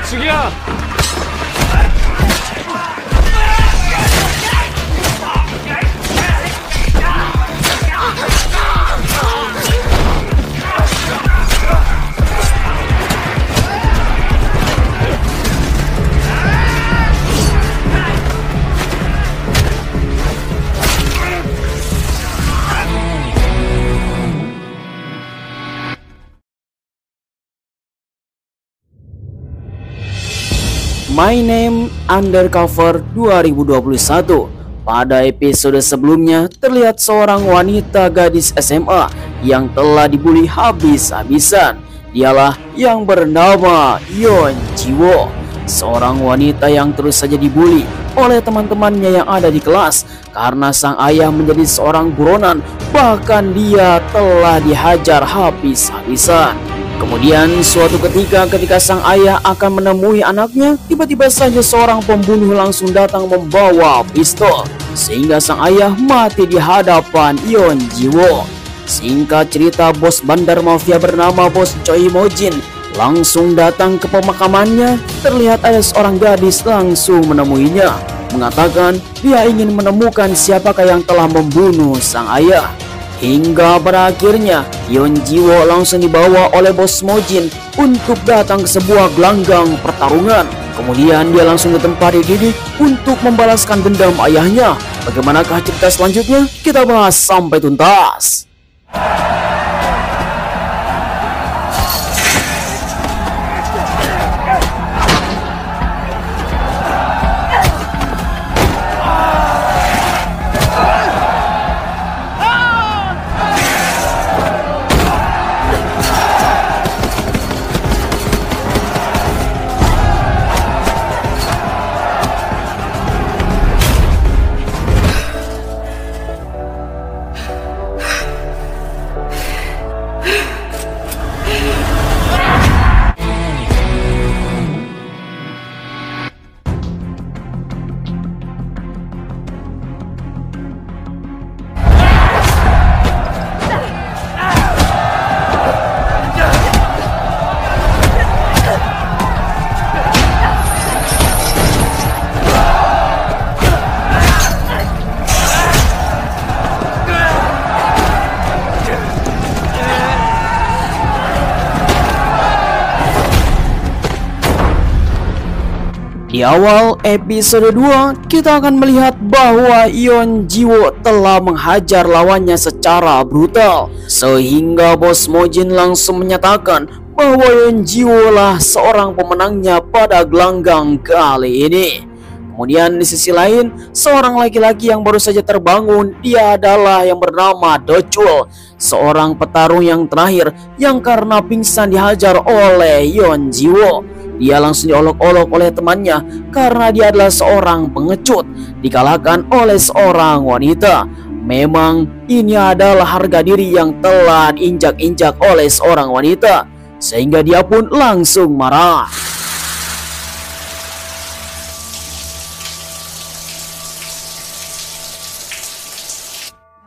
죽여! My Name Undercover 2021. Pada episode sebelumnya terlihat seorang wanita gadis SMA yang telah dibully habis-habisan. Dialah yang bernama Yeon Ji-woo, seorang wanita yang terus saja dibully oleh teman-temannya yang ada di kelas karena sang ayah menjadi seorang buronan, bahkan dia telah dihajar habis-habisan. Kemudian suatu ketika sang ayah akan menemui anaknya, tiba-tiba saja seorang pembunuh langsung datang membawa pistol sehingga sang ayah mati di hadapan Yeon Ji-woo. Singkat cerita, bos bandar mafia bernama Bos Choi Mo-jin langsung datang ke pemakamannya. Terlihat ada seorang gadis langsung menemuinya, mengatakan dia ingin menemukan siapakah yang telah membunuh sang ayah. Hingga pada akhirnya Yeon Ji-woo langsung dibawa oleh Bos Mo-jin untuk datang ke sebuah gelanggang pertarungan. Kemudian dia langsung ditempa dididik untuk membalaskan dendam ayahnya. Bagaimanakah cerita selanjutnya? Kita bahas sampai tuntas. Di awal episode 2, kita akan melihat bahwa Yeon Ji-woo telah menghajar lawannya secara brutal, sehingga Bos Mo-jin langsung menyatakan bahwa Yeon Ji-woo lah seorang pemenangnya pada gelanggang kali ini. Kemudian di sisi lain, seorang laki-laki yang baru saja terbangun, dia adalah yang bernama Do Chul, seorang petarung yang terakhir yang karena pingsan dihajar oleh Yeon Ji-woo. Dia langsung diolok-olok oleh temannya karena dia adalah seorang pengecut, dikalahkan oleh seorang wanita. Memang ini adalah harga diri yang telah diinjak-injak oleh seorang wanita, sehingga dia pun langsung marah.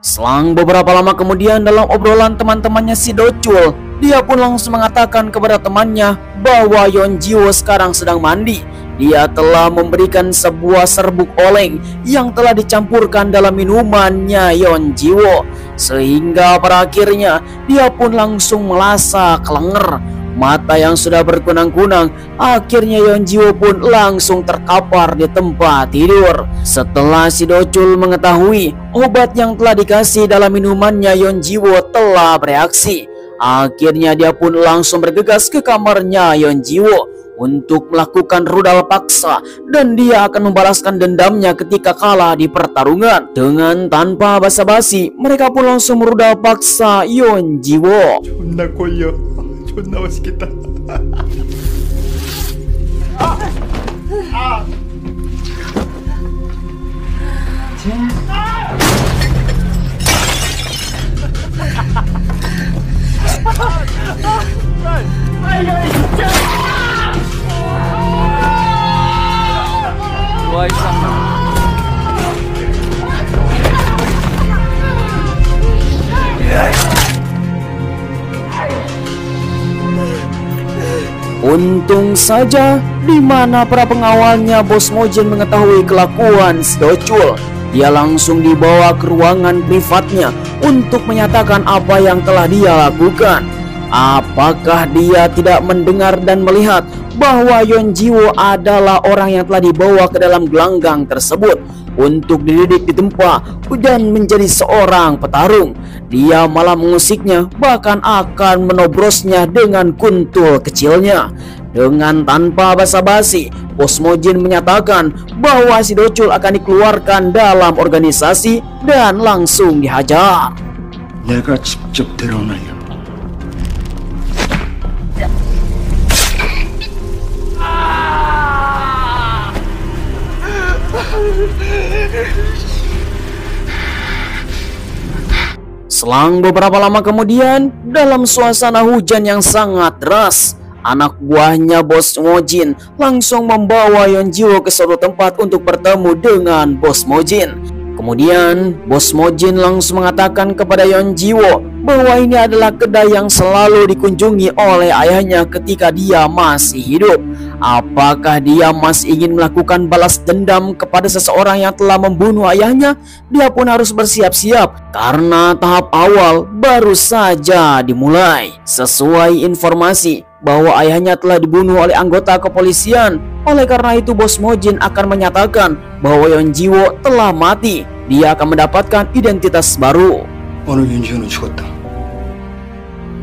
Selang beberapa lama kemudian, dalam obrolan teman-temannya si Do Chul, dia pun langsung mengatakan kepada temannya bahwa Yeon Ji-woo sekarang sedang mandi. Dia telah memberikan sebuah serbuk oleng yang telah dicampurkan dalam minumannya Yeon Ji-woo, sehingga pada akhirnya dia pun langsung melasa kelenger. Mata yang sudah berkunang-kunang, akhirnya Yeon Ji-woo pun langsung terkapar di tempat tidur. Setelah si Do Chul mengetahui obat yang telah dikasih dalam minumannya Yeon Ji-woo telah bereaksi, akhirnya dia pun langsung bergegas ke kamarnya Yeon Ji-woo untuk melakukan rudal paksa, dan dia akan membalaskan dendamnya ketika kalah di pertarungan. Dengan tanpa basa-basi, mereka pun langsung merudal paksa Yeon Ji-woo. 존나 꼴려. 존나 맛있겠다. 와, 이 쌍. Untung saja di mana para pengawalnya Bos Mojin mengetahui kelakuan si Docul. Dia langsung dibawa ke ruangan privatnya untuk menyatakan apa yang telah dia lakukan. Apakah dia tidak mendengar dan melihat bahwa Yonjiwo adalah orang yang telah dibawa ke dalam gelanggang tersebut untuk dididik di tempat dan menjadi seorang petarung? Dia malah mengusiknya, bahkan akan menobrosnya dengan kuntul kecilnya. Dengan tanpa basa-basi, Bos Mojin menyatakan bahwa si Docul akan dikeluarkan dalam organisasi dan langsung dihajar. 내가 직접 데려오나요? Selang beberapa lama kemudian, dalam suasana hujan yang sangat deras, anak buahnya Bos Mojin langsung membawa Yonjiwo ke suatu tempat untuk bertemu dengan Bos Mojin. Kemudian Bos Mojin langsung mengatakan kepada Yonjiwo bahwa ini adalah kedai yang selalu dikunjungi oleh ayahnya ketika dia masih hidup. Apakah dia masih ingin melakukan balas dendam kepada seseorang yang telah membunuh ayahnya? Dia pun harus bersiap-siap karena tahap awal baru saja dimulai. Sesuai informasi bahwa ayahnya telah dibunuh oleh anggota kepolisian. Oleh karena itu Bos Mojin akan menyatakan bahwa Yonjiwo telah mati. Dia akan mendapatkan identitas baru. 오늘 윤지호는 죽었다.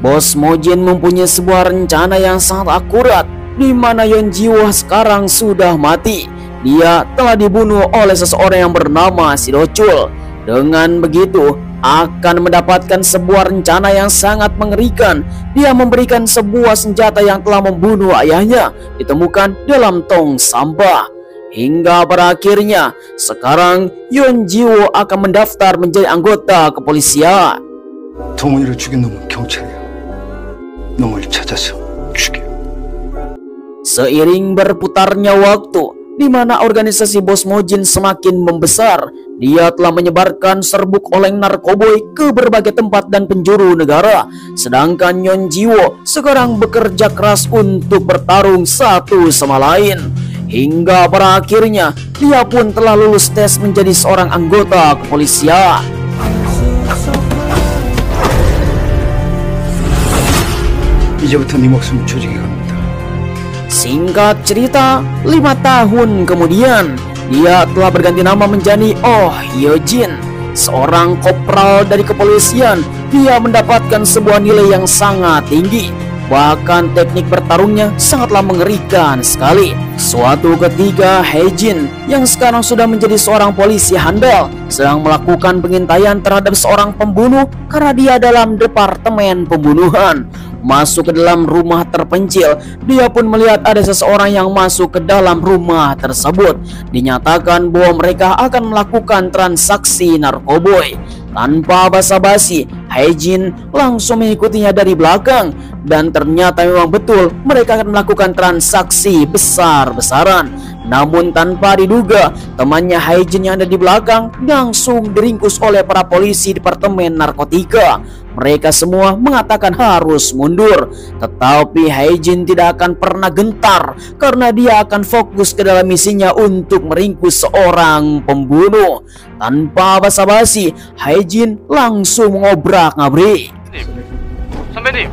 Bos Mojin mempunyai sebuah rencana yang sangat akurat, di mana Yonjiwo sekarang sudah mati. Dia telah dibunuh oleh seseorang yang bernama si Docul. Dengan begitu akan mendapatkan sebuah rencana yang sangat mengerikan. Dia memberikan sebuah senjata yang telah membunuh ayahnya ditemukan dalam tong sampah. Hingga pada akhirnya sekarang Yonjiwo akan mendaftar menjadi anggota kepolisian. 동훈이를 죽인 놈은 경찰이야. 놈을 찾아서 죽여. Seiring berputarnya waktu, di mana organisasi Bos Mojin semakin membesar, dia telah menyebarkan serbuk oleng narkoboy ke berbagai tempat dan penjuru negara. Sedangkan Yonjiwo sekarang bekerja keras untuk bertarung satu sama lain. Hingga pada akhirnya dia pun telah lulus tes menjadi seorang anggota kepolisian. 이제부터 네 목숨은 조직에 갑니다. Singkat cerita, 5 tahun kemudian dia telah berganti nama menjadi Oh Hyojin, seorang kopral dari kepolisian. Dia mendapatkan sebuah nilai yang sangat tinggi. Bahkan teknik bertarungnya sangatlah mengerikan sekali. Suatu ketika Hyojin yang sekarang sudah menjadi seorang polisi handal sedang melakukan pengintaian terhadap seorang pembunuh karena dia dalam departemen pembunuhan. Masuk ke dalam rumah terpencil, dia pun melihat ada seseorang yang masuk ke dalam rumah tersebut. Dinyatakan bahwa mereka akan melakukan transaksi narkoboy. Tanpa basa-basi, Hyojin langsung mengikutinya dari belakang. Dan ternyata memang betul mereka akan melakukan transaksi besar-besaran. Namun tanpa diduga, temannya Hyojin yang ada di belakang langsung diringkus oleh para polisi departemen narkotika. Mereka semua mengatakan harus mundur, tetapi Hyojin tidak akan pernah gentar karena dia akan fokus ke dalam misinya untuk meringkus seorang pembunuh. Tanpa basa-basi, Hyojin langsung ngobrak-ngabrik. 선배님.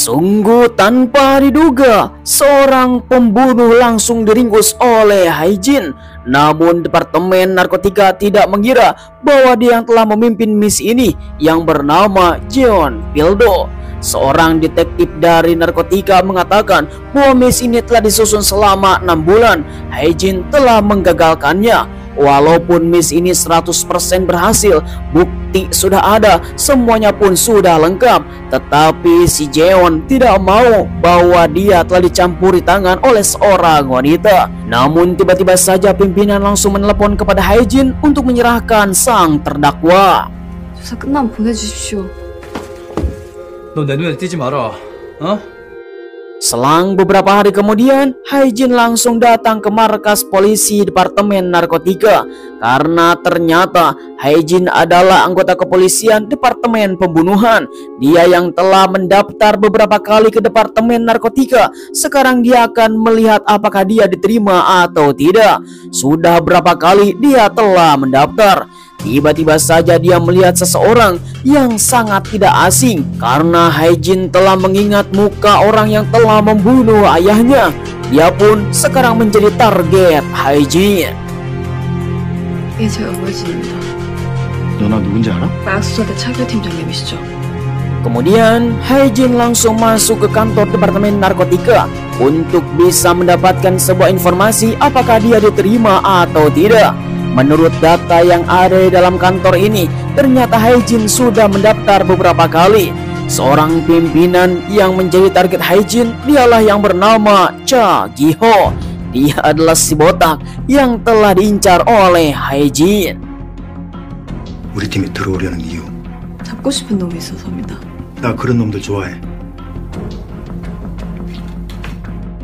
Sungguh tanpa diduga, seorang pembunuh langsung diringkus oleh Hyojin. Namun departemen narkotika tidak mengira bahwa dia yang telah memimpin misi ini yang bernama Jeon Pildo. Seorang detektif dari narkotika mengatakan bahwa misi ini telah disusun selama 6 bulan. Hyojin telah menggagalkannya. Walaupun misi ini 100% berhasil, bukti sudah ada, semuanya pun sudah lengkap. Tetapi si Jeon tidak mau bahwa dia telah dicampuri tangan oleh seorang wanita. Namun tiba-tiba saja pimpinan langsung menelepon kepada Hyojin untuk menyerahkan sang terdakwa. 조사 끝나면 보내주십시오. 너 내 눈에 띄지 마라. 어? Selang beberapa hari kemudian, Haijin langsung datang ke markas polisi Departemen Narkotika karena ternyata Haijin adalah anggota kepolisian Departemen Pembunuhan. Dia yang telah mendaftar beberapa kali ke Departemen Narkotika. Sekarang dia akan melihat apakah dia diterima atau tidak. Sudah berapa kali dia telah mendaftar. Tiba-tiba saja dia melihat seseorang yang sangat tidak asing karena Haijin telah mengingat muka orang yang telah membunuh ayahnya. Dia pun sekarang menjadi target Haijin. 이게 제 아버지입니다. 너 나 누군지 알아? 마약수사대 차기호 팀장님이시죠? Kemudian Haijin langsung masuk ke kantor Departemen Narkotika untuk bisa mendapatkan sebuah informasi apakah dia diterima atau tidak. Menurut data yang ada di dalam kantor ini, ternyata Haijin sudah mendaftar beberapa kali. Seorang pimpinan yang menjadi target Haijin dialah yang bernama Cha Gi-ho. Dia adalah si botak yang telah diincar oleh Haijin. 우리 팀에 들어오려는 이유. 잡고 싶은 놈이 있어서입니다. 나 그런 놈들 좋아해.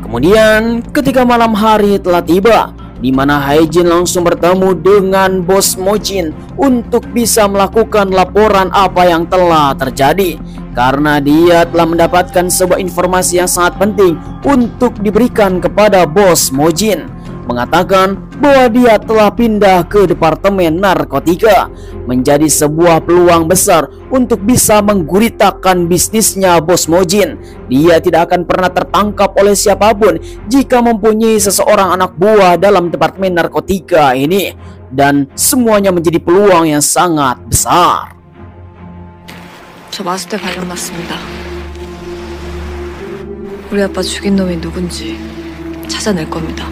Kemudian ketika malam hari telah tiba, di mana Haijin langsung bertemu dengan bos Mojin untuk bisa melakukan laporan apa yang telah terjadi. Karena dia telah mendapatkan sebuah informasi yang sangat penting untuk diberikan kepada bos Mojin, mengatakan bahwa dia telah pindah ke Departemen Narkotika, menjadi sebuah peluang besar untuk bisa mengguritakan bisnisnya bos Mojin. Dia tidak akan pernah tertangkap oleh siapapun jika mempunyai seseorang anak buah dalam Departemen Narkotika ini, dan semuanya menjadi peluang yang sangat besar. 저 마수대 발령났습니다. 우리 아빠 죽인 놈이 누군지 찾아낼 겁니다.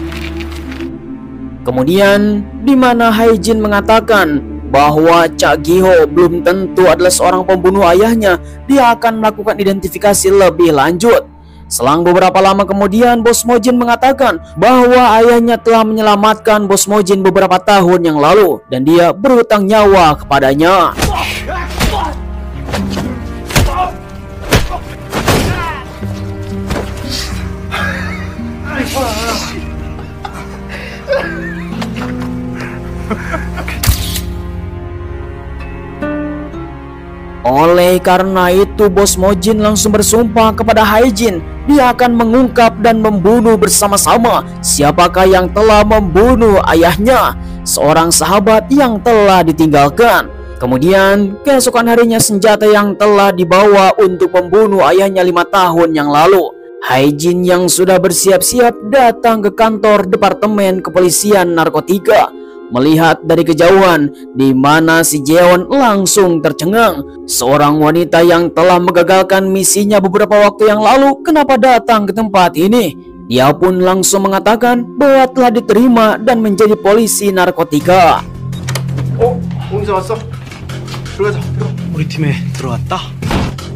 Kemudian di mana Haijin mengatakan bahwa Cha Gi-ho belum tentu adalah seorang pembunuh ayahnya, dia akan melakukan identifikasi lebih lanjut. Selang beberapa lama kemudian, bos Mojin mengatakan bahwa ayahnya telah menyelamatkan bos Mojin beberapa tahun yang lalu dan dia berhutang nyawa kepadanya. Oleh karena itu, bos Mojin langsung bersumpah kepada Haijin dia akan mengungkap dan membunuh bersama-sama siapakah yang telah membunuh ayahnya, seorang sahabat yang telah ditinggalkan. Kemudian keesokan harinya, senjata yang telah dibawa untuk membunuh ayahnya 5 tahun yang lalu, Haijin yang sudah bersiap-siap datang ke kantor Departemen Kepolisian Narkotika. Melihat dari kejauhan, di mana si Jeon langsung tercengang. Seorang wanita yang telah menggagalkan misinya beberapa waktu yang lalu kenapa datang ke tempat ini? Dia pun langsung mengatakan bahwa telah diterima dan menjadi polisi narkotika. 언제 왔어? 들어가자. 우리 팀에 들어왔다.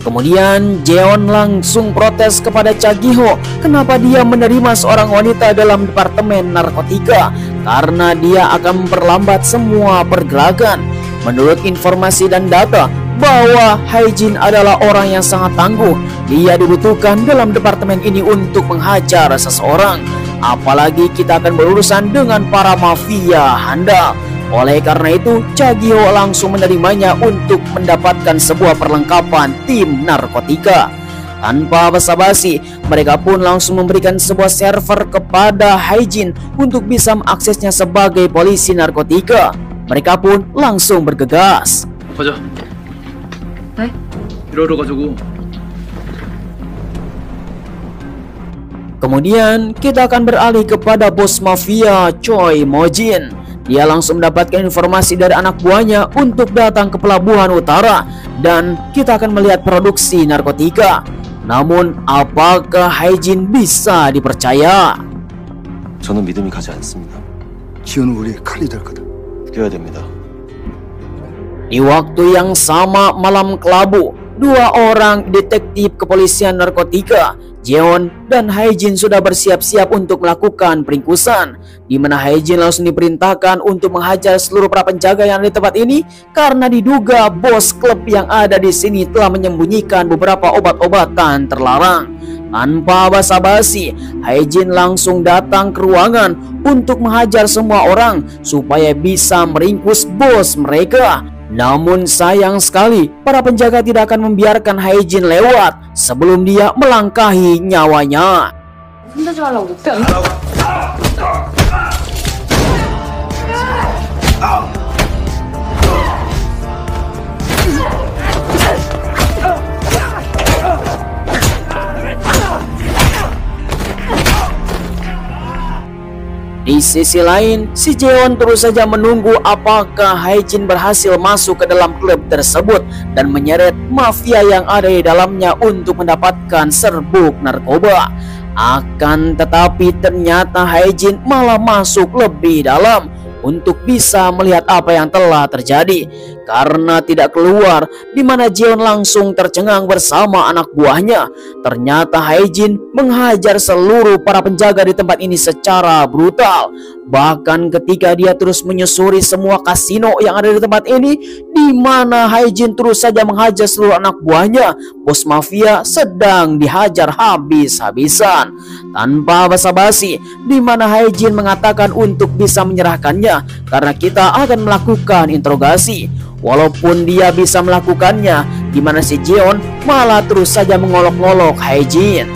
Kemudian Jeon langsung protes kepada Cha Gi-ho kenapa dia menerima seorang wanita dalam Departemen Narkotika, karena dia akan memperlambat semua pergerakan. Menurut informasi dan data bahwa Haijin adalah orang yang sangat tangguh, dia dibutuhkan dalam departemen ini untuk menghajar seseorang. Apalagi kita akan berurusan dengan para mafia handal. Oleh karena itu, Cha Gi-ho langsung menerimanya untuk mendapatkan sebuah perlengkapan tim narkotika. Tanpa basa-basi, mereka pun langsung memberikan sebuah server kepada Haijin untuk bisa mengaksesnya sebagai polisi narkotika. Mereka pun langsung bergegas. 가자. 네? 일하러 가자고. Kemudian kita akan beralih kepada bos mafia Choi Mojin. Dia langsung mendapatkan informasi dari anak buahnya untuk datang ke Pelabuhan Utara dan kita akan melihat produksi narkotika. Namun apakah Haijin bisa dipercaya? 저는 믿음이 가지 않습니다. 지호는 우리의 칼이 될 거다. 뛰어야 됩니다. Di waktu yang sama malam kelabu, dua orang detektif kepolisian narkotika, Jeon dan Hae-jin sudah bersiap-siap untuk melakukan peringkusan, di mana Hae-jin langsung diperintahkan untuk menghajar seluruh para penjaga yang ada di tempat ini karena diduga bos klub yang ada di sini telah menyembunyikan beberapa obat-obatan terlarang. Tanpa basa-basi, Hae-jin langsung datang ke ruangan untuk menghajar semua orang supaya bisa meringkus bos mereka. Namun sayang sekali, para penjaga tidak akan membiarkan Hae-jin lewat sebelum dia melangkahi nyawanya. 손대지 말라고 목대 안 Di sisi lain, si Jeon terus saja menunggu apakah Hae-jin berhasil masuk ke dalam klub tersebut dan menyeret mafia yang ada di dalamnya untuk mendapatkan serbuk narkoba. Akan tetapi ternyata Hae-jin malah masuk lebih dalam untuk bisa melihat apa yang telah terjadi. Karena tidak keluar, di mana Jeon langsung tercengang bersama anak buahnya. Ternyata Hae-jin menghajar seluruh para penjaga di tempat ini secara brutal. Bahkan ketika dia terus menyusuri semua kasino yang ada di tempat ini, di mana Hae-jin terus saja menghajar seluruh anak buahnya, bos mafia sedang dihajar habis-habisan. Tanpa basa-basi, di mana Hae-jin mengatakan untuk bisa menyerahkannya karena kita akan melakukan interogasi. Walaupun dia bisa melakukannya, di mana si Jeon malah terus saja mengolok-olok Hae-jin.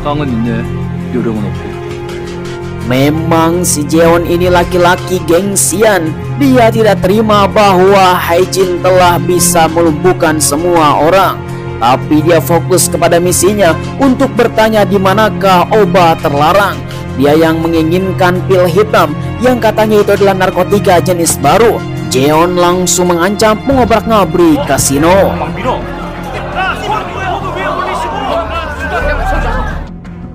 깡은 있네. 요령은 없고. Memang si Jeon ini laki-laki gengsian. Dia tidak terima bahwa Hae-jin telah bisa melumpuhkan semua orang. Tapi dia fokus kepada misinya untuk bertanya di manakah obat terlarang. Dia yang menginginkan pil hitam yang katanya itu adalah narkotika jenis baru. Jeon langsung mengancam mengobrak-ngabrik kasino.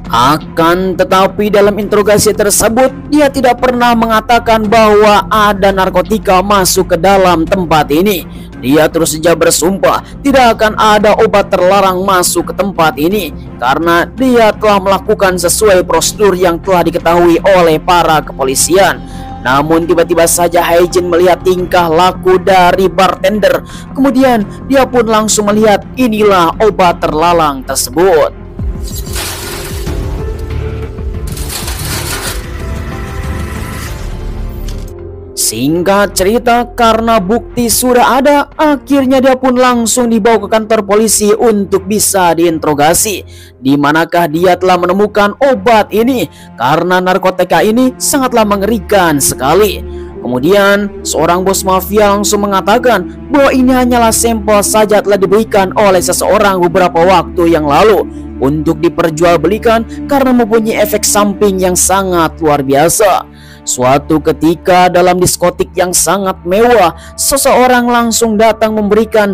Akan tetapi dalam interogasi tersebut, dia tidak pernah mengatakan bahwa ada narkotika masuk ke dalam tempat ini. Dia terus saja bersumpah tidak akan ada obat terlarang masuk ke tempat ini karena dia telah melakukan sesuai prosedur yang telah diketahui oleh para kepolisian. Namun tiba-tiba saja Hae-jin melihat tingkah laku dari bartender. Kemudian dia pun langsung melihat inilah obat terlarang tersebut. Singkat cerita, karena bukti sudah ada, akhirnya dia pun langsung dibawa ke kantor polisi untuk bisa diinterogasi. Di manakah dia telah menemukan obat ini? Karena narkotika ini sangatlah mengerikan sekali. Kemudian seorang bos mafia langsung mengatakan bahwa ini hanyalah sampel saja telah diberikan oleh seseorang beberapa waktu yang lalu untuk diperjualbelikan karena mempunyai efek samping yang sangat luar biasa. Suatu ketika dalam diskotik yang sangat mewah, seseorang langsung datang memberikan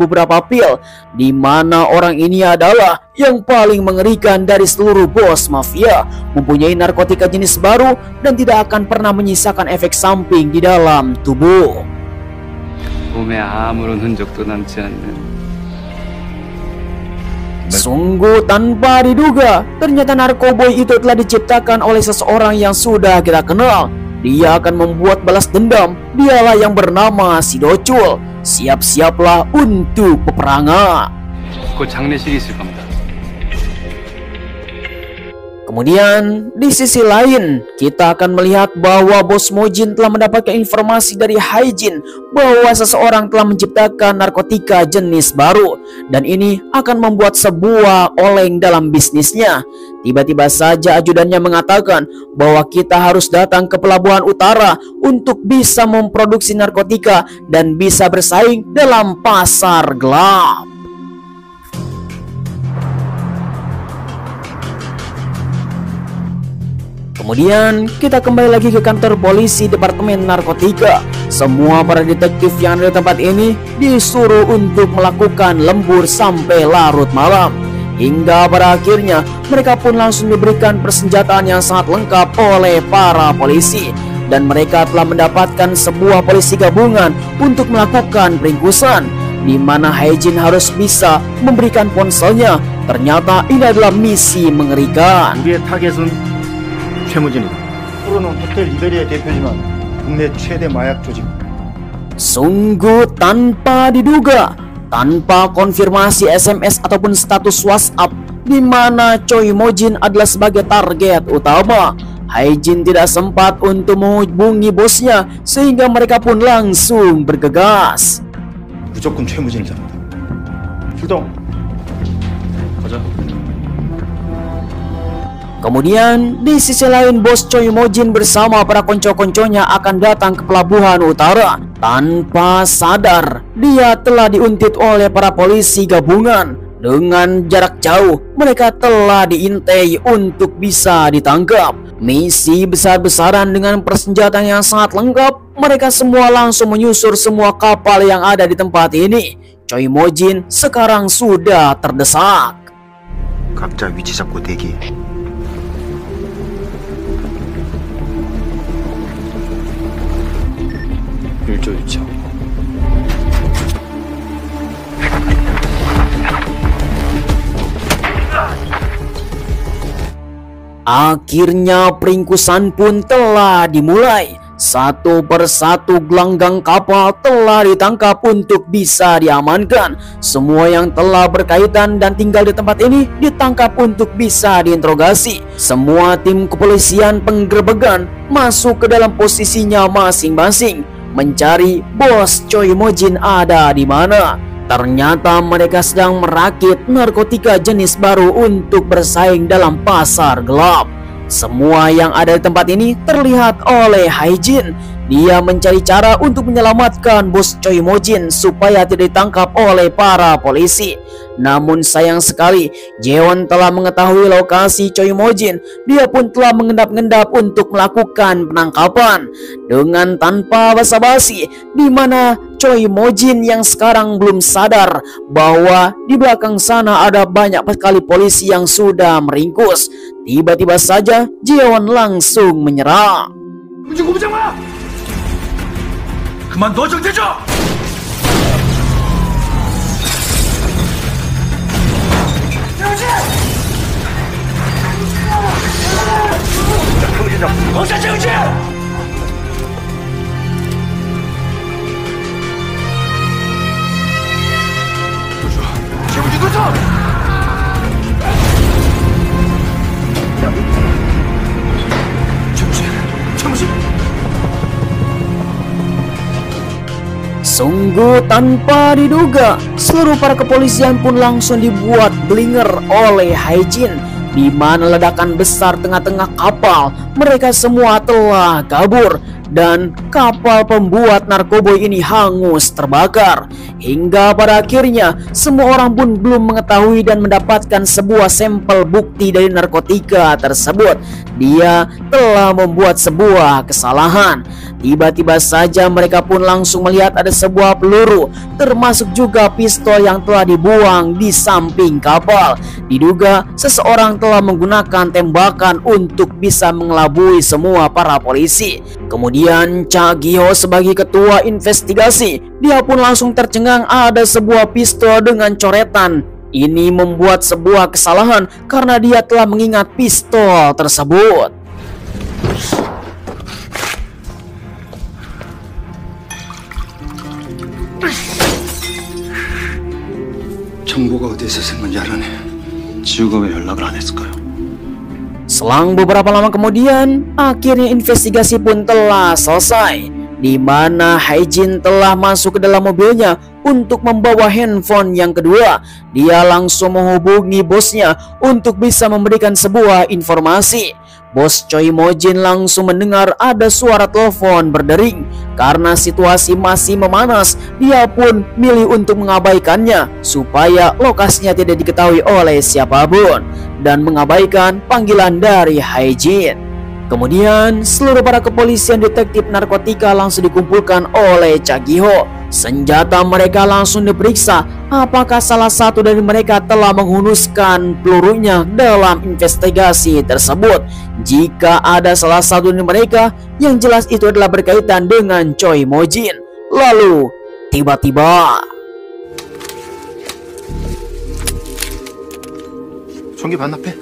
beberapa pil, di mana orang ini adalah yang paling mengerikan dari seluruh bos mafia, mempunyai narkotika jenis baru dan tidak akan pernah menyisakan efek samping di dalam tubuh. 몸에 아무런 흔적도 남지 않는. Sungguh tanpa diduga, ternyata narkoboy itu telah diciptakan oleh seseorang yang sudah kita kenal. Dia akan membuat balas dendam. Dialah yang bernama si Docul. Siap-siaplah untuk peperangan. 곧 장례식이 있을 겁니다. Kemudian di sisi lain, kita akan melihat bahwa bos Mojin telah mendapatkan informasi dari Hae-jin bahwa seseorang telah menciptakan narkotika jenis baru, dan ini akan membuat sebuah oleng dalam bisnisnya. Tiba-tiba saja ajudannya mengatakan bahwa kita harus datang ke Pelabuhan Utara untuk bisa memproduksi narkotika dan bisa bersaing dalam pasar gelap. Kemudian kita kembali lagi ke kantor polisi Departemen Narkotika. Semua para detektif yang ada di tempat ini disuruh untuk melakukan lembur sampai larut malam. Hingga pada akhirnya mereka pun langsung diberikan persenjataan yang sangat lengkap oleh para polisi. Dan mereka telah mendapatkan sebuah polisi gabungan untuk melakukan peringkusan. di mana Hae-jin harus bisa memberikan ponselnya. Ternyata ini adalah misi mengerikan. 우리의 타겟은 최무진이다. 프로는 호텔 이베리아의 대표지만 국내 최대 마약 조직. Sungguh tanpa diduga, tanpa konfirmasi SMS ataupun status WhatsApp, di mana Choi Mo-jin adalah sebagai target utama. Hae-jin tidak sempat untuk menghubungi bosnya, sehingga mereka pun langsung bergegas. 무조건 최무진을 잡는다. 출동. 가자. Kemudian di sisi lain, bos Choi Mo-jin bersama para konco-konconya akan datang ke pelabuhan utara. Tanpa sadar, dia telah diuntit oleh para polisi gabungan. Dengan jarak jauh, mereka telah diintai untuk bisa ditangkap. Misi besar-besaran dengan persenjataan yang sangat lengkap. Mereka semua langsung menyusur semua kapal yang ada di tempat ini. Choi Mo-jin sekarang sudah terdesak. 각자 위치 잡고 대기. 일조 유착. Akhirnya peringkusan pun telah dimulai. Satu persatu gelanggang kapal telah ditangkap untuk bisa diamankan. Semua yang telah berkaitan dan tinggal di tempat ini ditangkap untuk bisa diinterogasi. Semua tim kepolisian penggerebekan masuk ke dalam posisinya masing-masing, mencari bos Choi Mo-jin ada di mana. Ternyata mereka sedang merakit narkotika jenis baru untuk bersaing dalam pasar gelap. Semua yang ada di tempat ini terlihat oleh Hae-jin. Dia mencari cara untuk menyelamatkan bos Choi Mo-jin supaya tidak ditangkap oleh para polisi. Namun sayang sekali, Jae-won telah mengetahui lokasi Choi Mo-jin. Dia pun telah mengendap-endap untuk melakukan penangkapan dengan tanpa basa-basi, di mana Choi Mo-jin yang sekarang belum sadar bahwa di belakang sana ada banyak sekali polisi yang sudah meringkus. Tiba-tiba saja Jae-won langsung menyerang. 그만 너 정대죠! 어서 정지! 최무진 도전! 최무진! Sungguh tanpa diduga, seluruh para kepolisian pun langsung dibuat blinger oleh Hae-jin, di mana ledakan besar tengah-tengah kapal. Mereka semua telah kabur dan kapal pembuat narkoboy ini hangus terbakar. Hingga pada akhirnya semua orang pun belum mengetahui dan mendapatkan sebuah sampel bukti dari narkotika tersebut. Dia telah membuat sebuah kesalahan. Tiba-tiba saja mereka pun langsung melihat ada sebuah peluru, termasuk juga pistol yang telah dibuang di samping kapal. Diduga seseorang telah menggunakan tembakan untuk bisa mengelabui semua para polisi. Kemudian Cha Gi-ho sebagai ketua investigasi, dia pun langsung tercengang ada sebuah pistol dengan coretan. Ini membuat sebuah kesalahan karena dia telah mengingat pistol tersebut. 정보가 어디에서 쓴 건지 알아내. 지우가 왜 연락을 안 했을까요? Selang beberapa lama kemudian, akhirnya investigasi pun telah selesai, di mana Hae-jin telah masuk ke dalam mobilnya untuk membawa handphone yang kedua. Dia langsung menghubungi bosnya untuk bisa memberikan sebuah informasi. Bos Choi Mo-jin langsung mendengar ada suara telepon berdering. Karena situasi masih memanas, dia pun milih untuk mengabaikannya supaya lokasinya tidak diketahui oleh siapapun dan mengabaikan panggilan dari Hae-jin. Kemudian seluruh para kepolisian detektif narkotika langsung dikumpulkan oleh Cha Gi-ho. Senjata mereka langsung diperiksa apakah salah satu dari mereka telah menghunuskan pelurunya dalam investigasi tersebut. Jika ada salah satu dari mereka, yang jelas itu adalah berkaitan dengan Choi Mo-jin. Lalu tiba-tiba 전기 반납해.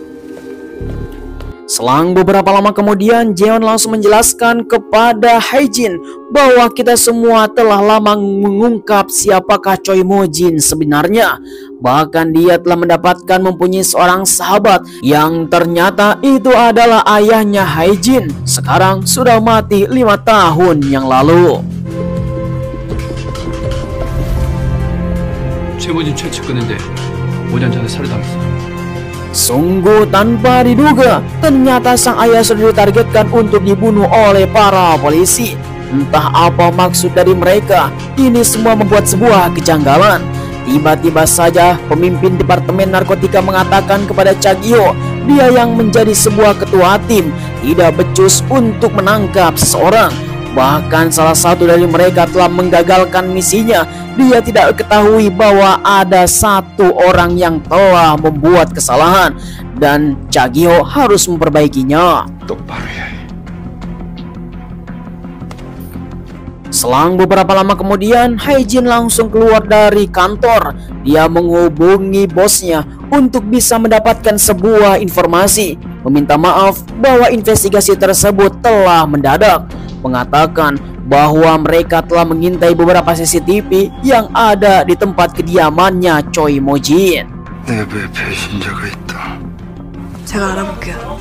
Selang beberapa lama kemudian, Jeon langsung menjelaskan kepada Haejin bahwa kita semua telah lama mengungkap siapakah Choi Mo-jin sebenarnya. Bahkan dia telah mendapatkan mempunyai seorang sahabat yang ternyata itu adalah ayahnya Haejin. Sekarang sudah mati 5 tahun yang lalu. 최모진 최측근인데 5년 전에 살해당했어. Sungguh tanpa diduga, ternyata sang ayah sudah ditargetkan untuk dibunuh oleh para polisi. Entah apa maksud dari mereka, ini semua membuat sebuah kejanggalan. Tiba-tiba saja pemimpin Departemen Narkotika mengatakan kepada Chagyo, dia yang menjadi sebuah ketua tim tidak becus untuk menangkap seseorang. Bahkan salah satu dari mereka telah menggagalkan misinya. Dia tidak ketahui bahwa ada satu orang yang telah membuat kesalahan dan Chagyo harus memperbaikinya. 똑바로 해야 해. Selang beberapa lama kemudian, Haejin langsung keluar dari kantor. Dia menghubungi bosnya untuk bisa mendapatkan sebuah informasi, meminta maaf bahwa investigasi tersebut telah mendadak, mengatakan bahwa mereka telah mengintai beberapa CCTV yang ada di tempat kediamannya Choi Mo-jin. 내부에 배신자가 있다. 제가 알아볼게요.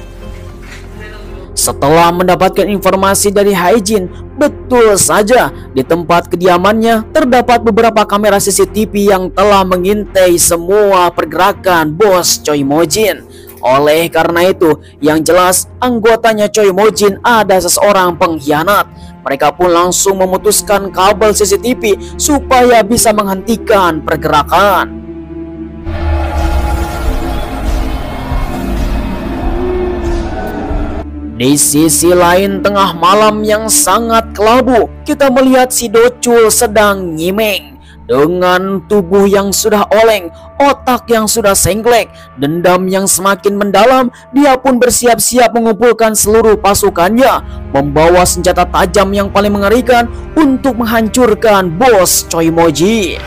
Setelah mendapatkan informasi dari Haejin, betul saja di tempat kediamannya terdapat beberapa kamera CCTV yang telah mengintai semua pergerakan bos Choi Mo-jin. Oleh karena itu, yang jelas anggotanya Choi Mo-jin ada seseorang pengkhianat. Mereka pun langsung memutuskan kabel CCTV supaya bisa menghentikan pergerakan. Di sisi lain, tengah malam yang sangat kelabu, kita melihat si Docul sedang nyimeng. Dengan tubuh yang sudah oleng, otak yang sudah sengklek, dendam yang semakin mendalam, dia pun bersiap-siap mengumpulkan seluruh pasukannya, membawa senjata tajam yang paling mengerikan untuk menghancurkan bos Choi Mo-jin.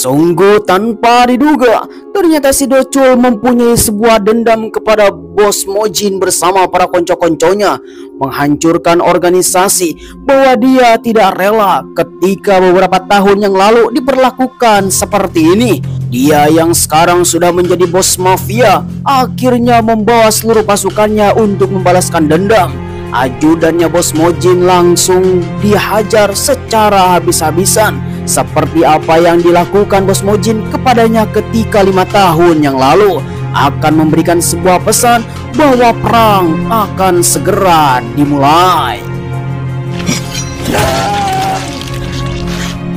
Sungguh tanpa diduga, ternyata si Docul mempunyai sebuah dendam kepada bos Mo-jin bersama para konco-konconya, menghancurkan organisasi, bahwa dia tidak rela ketika beberapa tahun yang lalu diperlakukan seperti ini. Dia yang sekarang sudah menjadi bos mafia, akhirnya membawa seluruh pasukannya untuk membalaskan dendam. Ajudannya bos Mo-jin langsung dihajar secara habis-habisan, seperti apa yang dilakukan bos Mo-jin kepadanya ketika 5 tahun yang lalu, akan memberikan sebuah pesan bahwa perang akan segera dimulai.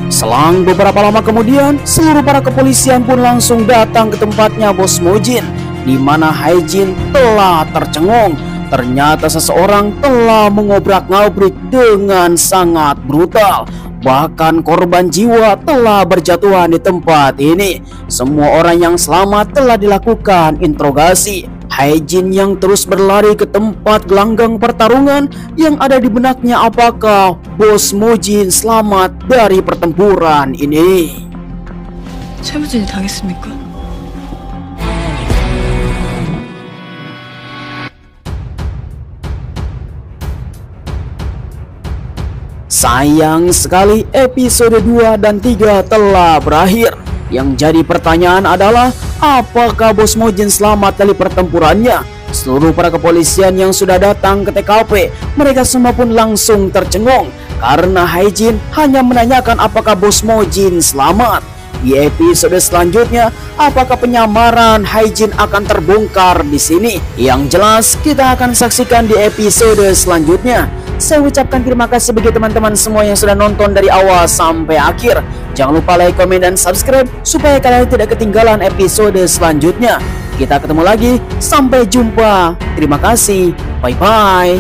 Selang beberapa lama kemudian, seluruh para kepolisian pun langsung datang ke tempatnya bos Mo-jin, di mana Haejin telah tercengung. Ternyata seseorang telah mengobrak-ngabrik dengan sangat brutal. Bahkan korban jiwa telah berjatuhan di tempat ini. Semua orang yang selamat telah dilakukan interogasi. Haejin yang terus berlari ke tempat gelanggang pertarungan yang ada di benaknya, apakah bos Mo-jin selamat dari pertempuran ini. 최무진이 당했습니까? Sayang sekali episode 2 dan 3 telah berakhir. Yang jadi pertanyaan adalah, apakah bos Mo-jin selamat dari pertempurannya? Seluruh para kepolisian yang sudah datang ke TKP, mereka semua pun langsung tercengung karena Haejin hanya menanyakan apakah bos Mo-jin selamat. Di episode selanjutnya, apakah penyamaran Haejin akan terbongkar di sini? Yang jelas kita akan saksikan di episode selanjutnya. Saya ucapkan terima kasih bagi teman-teman semua yang sudah nonton dari awal sampai akhir. Jangan lupa like, komen, dan subscribe supaya kalian tidak ketinggalan episode selanjutnya. Kita ketemu lagi, sampai jumpa. Terima kasih, bye-bye.